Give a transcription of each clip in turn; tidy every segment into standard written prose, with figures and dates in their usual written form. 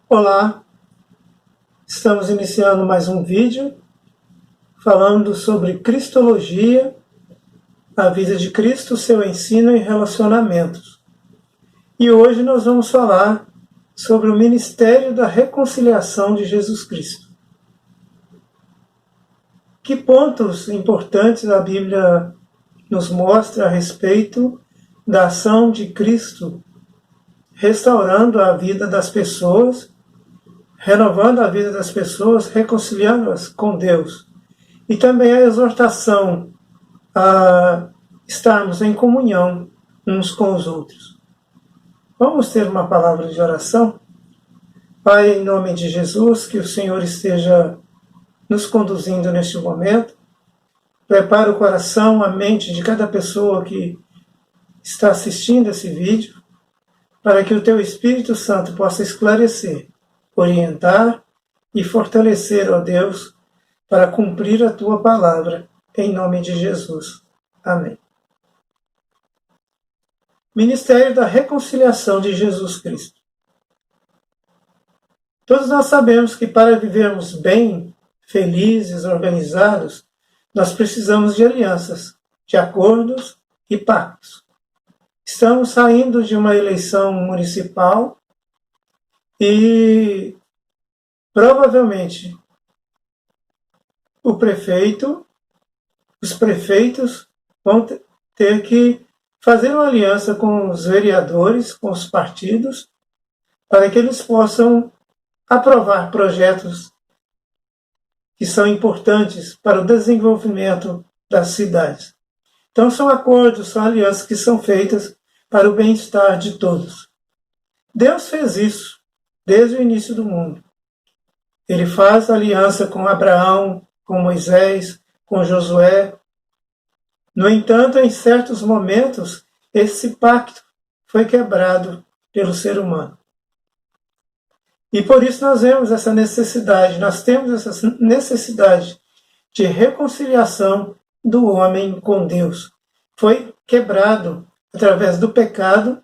Olá, estamos iniciando mais um vídeo falando sobre Cristologia, a vida de Cristo, seu ensino e relacionamentos. E hoje nós vamos falar sobre o ministério da reconciliação de Jesus Cristo. Que pontos importantes a Bíblia nos mostra a respeito da ação de Cristo restaurando a vida das pessoas, renovando a vida das pessoas, reconciliando-as com Deus. E também a exortação a estarmos em comunhão uns com os outros. Vamos ter uma palavra de oração? Pai, em nome de Jesus, que o Senhor esteja nos conduzindo neste momento. Prepara o coração, a mente de cada pessoa que está assistindo esse vídeo, para que o Teu Espírito Santo possa esclarecer, orientar e fortalecer, ó Deus, para cumprir a Tua palavra, em nome de Jesus. Amém. Ministério da Reconciliação de Jesus Cristo. Todos nós sabemos que para vivermos bem, felizes, organizados, nós precisamos de alianças, de acordos e pactos. Estamos saindo de uma eleição municipal e provavelmente os prefeitos vão ter que fazer uma aliança com os vereadores, com os partidos, para que eles possam aprovar projetos que são importantes para o desenvolvimento das cidades. Então são acordos, são alianças que são feitas para o bem-estar de todos. Deus fez isso desde o início do mundo. Ele faz aliança com Abraão, com Moisés, com Josué. No entanto, em certos momentos, esse pacto foi quebrado pelo ser humano. E por isso nós temos essa necessidade de reconciliação do homem com Deus. Foi quebrado através do pecado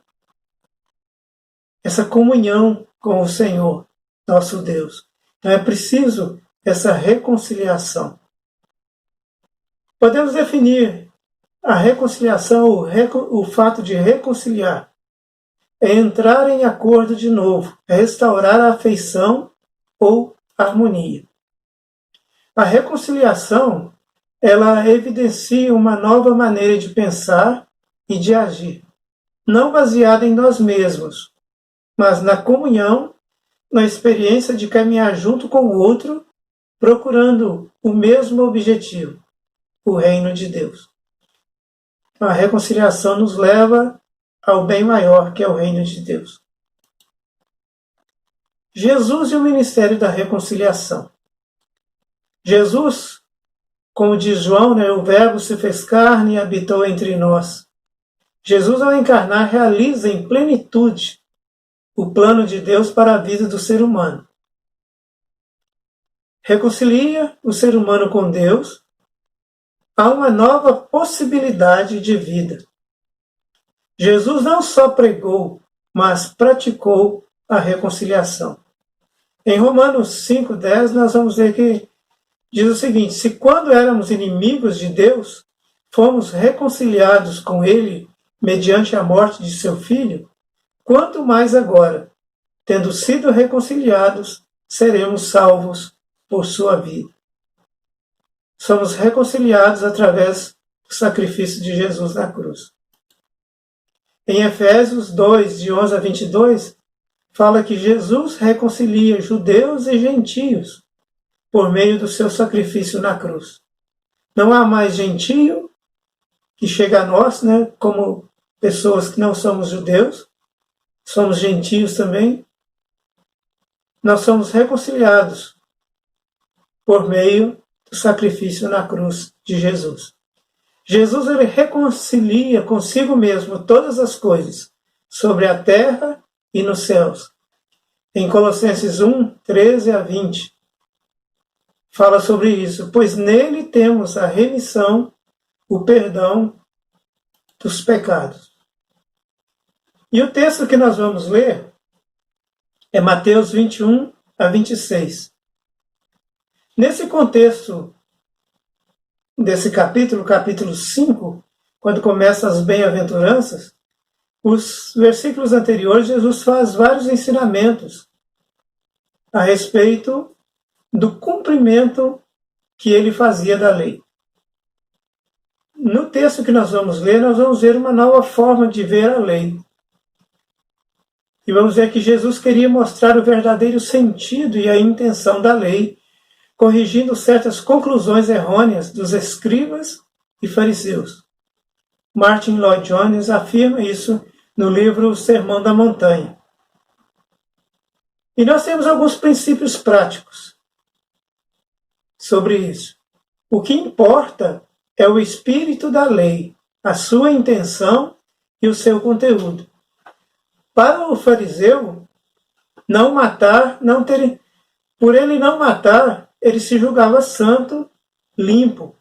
essa comunhão com o Senhor, nosso Deus. Então é preciso essa reconciliação. Podemos definir a reconciliação, o fato de reconciliar, é entrar em acordo de novo, é restaurar a afeição ou harmonia. A reconciliação, ela evidencia uma nova maneira de pensar e de agir, não baseada em nós mesmos, mas na comunhão, na experiência de caminhar junto com o outro, procurando o mesmo objetivo, o reino de Deus. Então, a reconciliação nos leva ao bem maior, que é o reino de Deus. Jesus e o ministério da reconciliação. Jesus, como diz João, o Verbo se fez carne e habitou entre nós. Jesus, ao encarnar, realiza em plenitude o plano de Deus para a vida do ser humano. Reconcilia o ser humano com Deus a uma nova possibilidade de vida. Jesus não só pregou, mas praticou a reconciliação. Em Romanos 5,10, nós vamos ver que diz o seguinte: se quando éramos inimigos de Deus, fomos reconciliados com Ele mediante a morte de seu Filho, quanto mais agora, tendo sido reconciliados, seremos salvos por sua vida. Somos reconciliados através do sacrifício de Jesus na cruz. Em Efésios 2, de 11 a 22, fala que Jesus reconcilia judeus e gentios por meio do seu sacrifício na cruz. Não há mais gentio que chega a nós, como pessoas que não somos judeus, somos gentios também. Nós somos reconciliados por meio do sacrifício na cruz de Jesus. Jesus, ele reconcilia consigo mesmo todas as coisas, sobre a terra e nos céus. Em Colossenses 1, 13 a 20, fala sobre isso. Pois nele temos a remissão, o perdão dos pecados. E o texto que nós vamos ler É Mateus 21 a 26. Nesse contexto desse capítulo, capítulo 5, quando começa as bem-aventuranças, os versículos anteriores, Jesus faz vários ensinamentos a respeito do cumprimento que ele fazia da lei. No texto que nós vamos ler, nós vamos ver uma nova forma de ver a lei. E vamos ver que Jesus queria mostrar o verdadeiro sentido e a intenção da lei, corrigindo certas conclusões errôneas dos escribas e fariseus. Martin Lloyd Jones afirma isso no livro Sermão da Montanha. E nós temos alguns princípios práticos sobre isso. O que importa é o espírito da lei, a sua intenção e o seu conteúdo. Para o fariseu, não matar, por ele não matar, ele se julgava santo, limpo,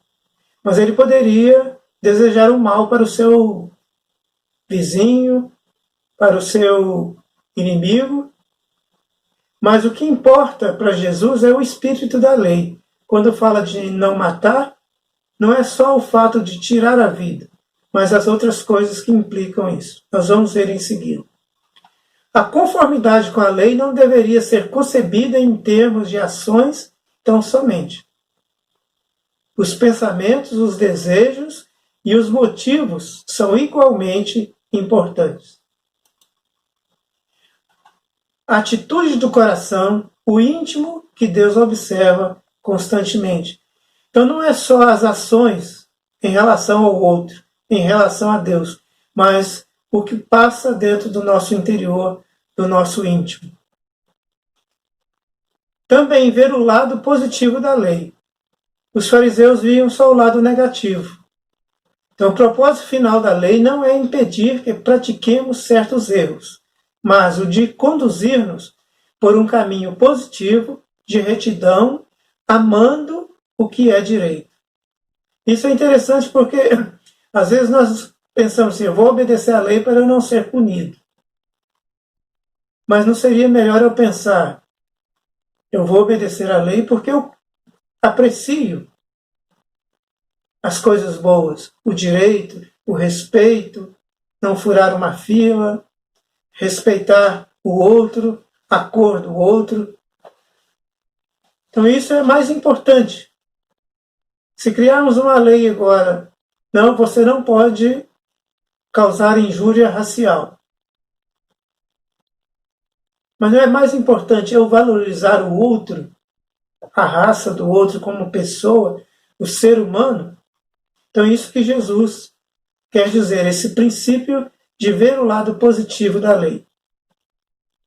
mas ele poderia desejar o mal para o seu vizinho, para o seu inimigo. Mas o que importa para Jesus é o espírito da lei. Quando fala de não matar, não é só o fato de tirar a vida, mas as outras coisas que implicam isso. Nós vamos ver em seguida. A conformidade com a lei não deveria ser concebida em termos de ações tão somente. Os pensamentos, os desejos e os motivos são igualmente importantes. A atitude do coração, o íntimo que Deus observa constantemente. Então não é só as ações em relação ao outro, em relação a Deus, mas o que passa dentro do nosso interior, do nosso íntimo. Também ver o lado positivo da lei. Os fariseus viam só o lado negativo. Então, o propósito final da lei não é impedir que pratiquemos certos erros, mas o de conduzir-nos por um caminho positivo, de retidão, amando o que é direito. Isso é interessante porque, às vezes, nós pensamos assim, eu vou obedecer à lei para eu não ser punido. Mas não seria melhor eu pensar, eu vou obedecer à lei porque eu aprecio as coisas boas, o direito, o respeito, não furar uma fila, respeitar o outro, a cor do outro. Então isso é mais importante. Se criarmos uma lei agora, não, você não pode causar injúria racial. Mas não é mais importante eu valorizar o outro, a raça do outro como pessoa, o ser humano? Então, isso que Jesus quer dizer, esse princípio de ver o lado positivo da lei.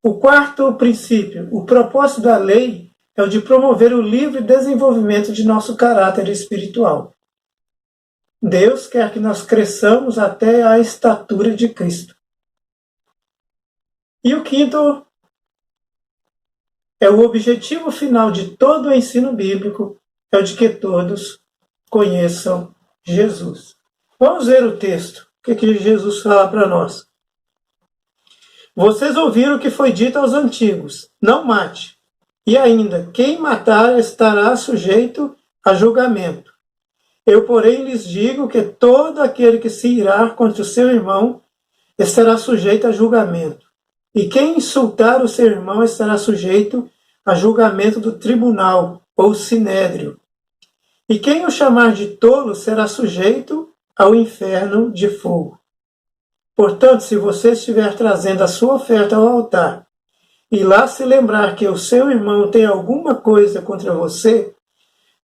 O quarto princípio, o propósito da lei é o de promover o livre desenvolvimento de nosso caráter espiritual. Deus quer que nós cresçamos até a estatura de Cristo. E o quinto é o objetivo final de todo o ensino bíblico, é o de que todos conheçam Jesus. Vamos ver o texto. O que Jesus fala para nós? Vocês ouviram o que foi dito aos antigos: não mate. E ainda, quem matar estará sujeito a julgamento. Eu, porém, lhes digo que todo aquele que se irar contra o seu irmão estará sujeito a julgamento. E quem insultar o seu irmão estará sujeito a julgamento do tribunal, ou sinédrio. E quem o chamar de tolo será sujeito ao inferno de fogo. Portanto, se você estiver trazendo a sua oferta ao altar, e lá se lembrar que o seu irmão tem alguma coisa contra você,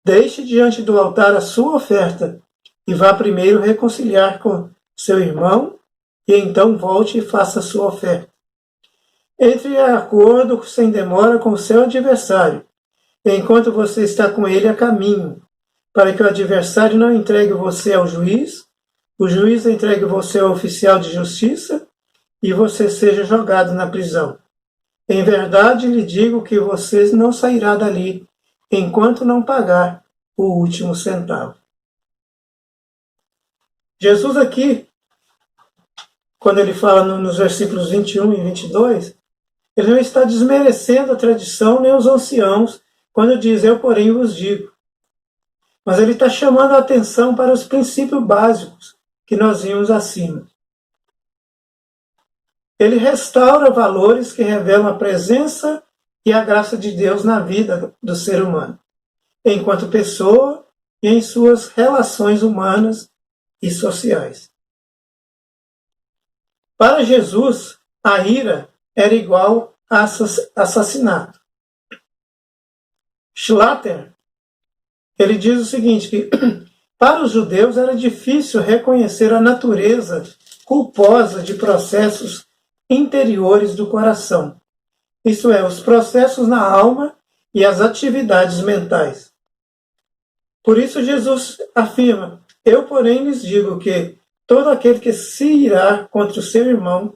deixe diante do altar a sua oferta, e vá primeiro reconciliar com seu irmão, e então volte e faça a sua oferta. Entre em acordo sem demora com o seu adversário, enquanto você está com ele a caminho, para que o adversário não entregue você ao juiz, o juiz entregue você ao oficial de justiça e você seja jogado na prisão. Em verdade lhe digo que você não sairá dali enquanto não pagar o último centavo. Jesus aqui, quando ele fala nos versículos 21 e 22, Ele não está desmerecendo a tradição nem os anciãos quando diz eu, porém, vos digo. Mas ele está chamando a atenção para os princípios básicos que nós vimos acima. Ele restaura valores que revelam a presença e a graça de Deus na vida do ser humano, enquanto pessoa e em suas relações humanas e sociais. Para Jesus, a ira era igual a assassinato. Schlatter, ele diz o seguinte, que para os judeus era difícil reconhecer a natureza culposa de processos interiores do coração, isto é, os processos na alma e as atividades mentais. Por isso Jesus afirma, eu, porém, lhes digo que todo aquele que se irá contra o seu irmão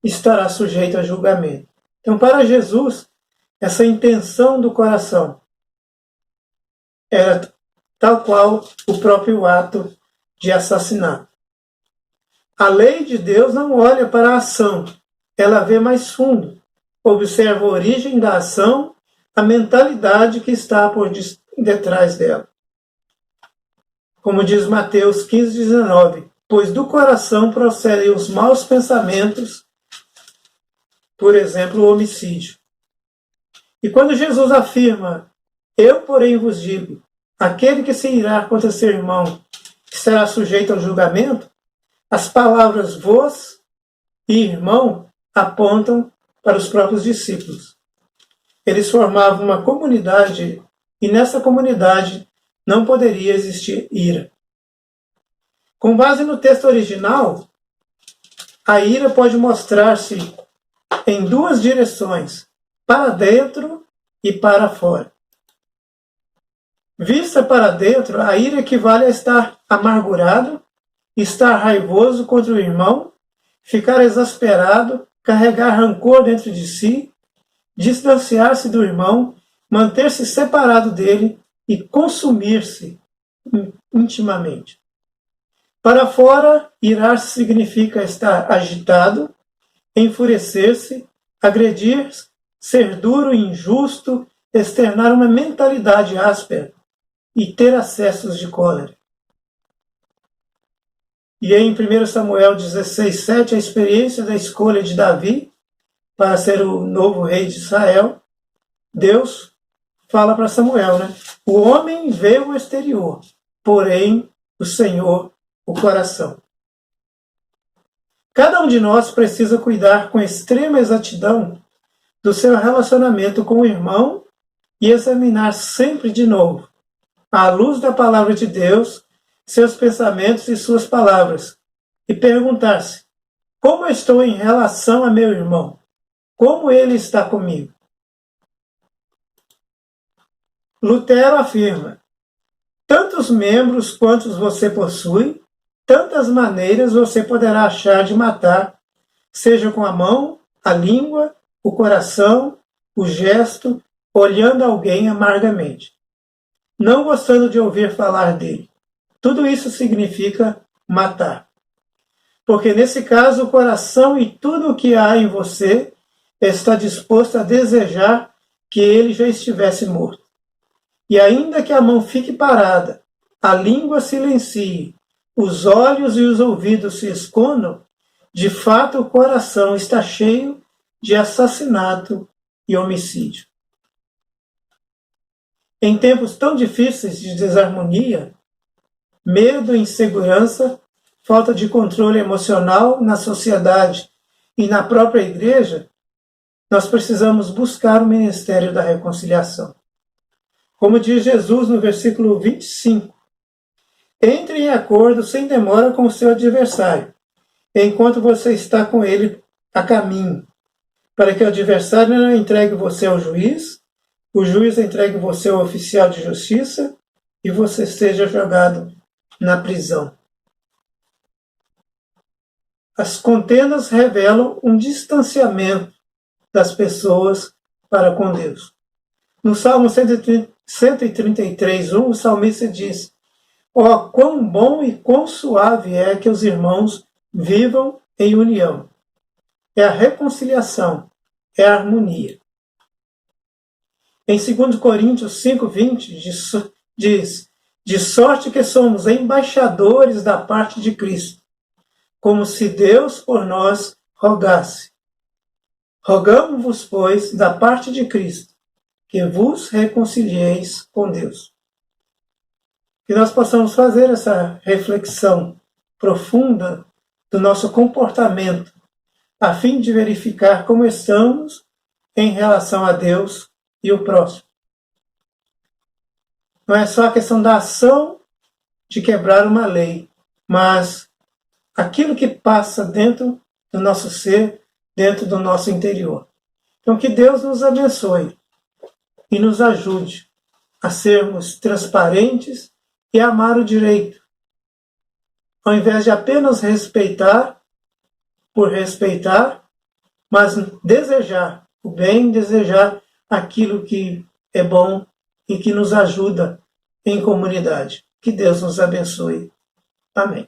estará sujeito a julgamento. Então, para Jesus, essa intenção do coração era tal qual o próprio ato de assassinato. A lei de Deus não olha para a ação, ela vê mais fundo, observa a origem da ação, a mentalidade que está por detrás dela. Como diz Mateus 15:19, pois do coração procedem os maus pensamentos, por exemplo, o homicídio. E quando Jesus afirma, eu, porém, vos digo, aquele que se irá contra seu irmão será sujeito ao julgamento, as palavras vos e irmão apontam para os próprios discípulos. Eles formavam uma comunidade e nessa comunidade não poderia existir ira. Com base no texto original, a ira pode mostrar-se em duas direções, para dentro e para fora. Vista para dentro, a ira equivale a estar amargurado, estar raivoso contra o irmão, ficar exasperado, carregar rancor dentro de si, distanciar-se do irmão, manter-se separado dele e consumir-se intimamente. Para fora, irar significa estar agitado, enfurecer-se, agredir, ser duro e injusto, externar uma mentalidade áspera e ter acessos de cólera. E em 1 Samuel 16:7, a experiência da escolha de Davi para ser o novo rei de Israel, Deus fala para Samuel, né? O homem vê o exterior, porém o Senhor o coração. Cada um de nós precisa cuidar com extrema exatidão do seu relacionamento com o irmão e examinar sempre de novo, à luz da palavra de Deus, seus pensamentos e suas palavras, e perguntar-se, como eu estou em relação a meu irmão? Como ele está comigo? Lutero afirma, tantos membros quantos você possui, tantas maneiras você poderá achar de matar, seja com a mão, a língua, o coração, o gesto, olhando alguém amargamente, não gostando de ouvir falar dele. Tudo isso significa matar. Porque nesse caso o coração e tudo o que há em você está disposto a desejar que ele já estivesse morto. E ainda que a mão fique parada, a língua silencie, os olhos e os ouvidos se escondam, de fato o coração está cheio de assassinato e homicídio. Em tempos tão difíceis de desarmonia, medo, insegurança, falta de controle emocional na sociedade e na própria igreja, nós precisamos buscar o ministério da reconciliação. Como diz Jesus no versículo 25, entre em acordo sem demora com o seu adversário, enquanto você está com ele a caminho, para que o adversário não entregue você ao juiz, o juiz entregue você ao oficial de justiça e você seja jogado na prisão. As contendas revelam um distanciamento das pessoas para com Deus. No Salmo 133:1, o salmista diz, ó, quão bom e quão suave é que os irmãos vivam em união. É a reconciliação, é a harmonia. Em 2 Coríntios 5:20 diz: de sorte que somos embaixadores da parte de Cristo, como se Deus por nós rogasse. Rogamo-vos, pois, da parte de Cristo, que vos reconcilieis com Deus. Que nós possamos fazer essa reflexão profunda do nosso comportamento, a fim de verificar como estamos em relação a Deus e o próximo. Não é só a questão da ação de quebrar uma lei, mas aquilo que passa dentro do nosso ser, dentro do nosso interior. Então, que Deus nos abençoe e nos ajude a sermos transparentes e amar o direito, ao invés de apenas respeitar por respeitar, mas desejar o bem, desejar aquilo que é bom e que nos ajuda em comunidade. Que Deus nos abençoe. Amém.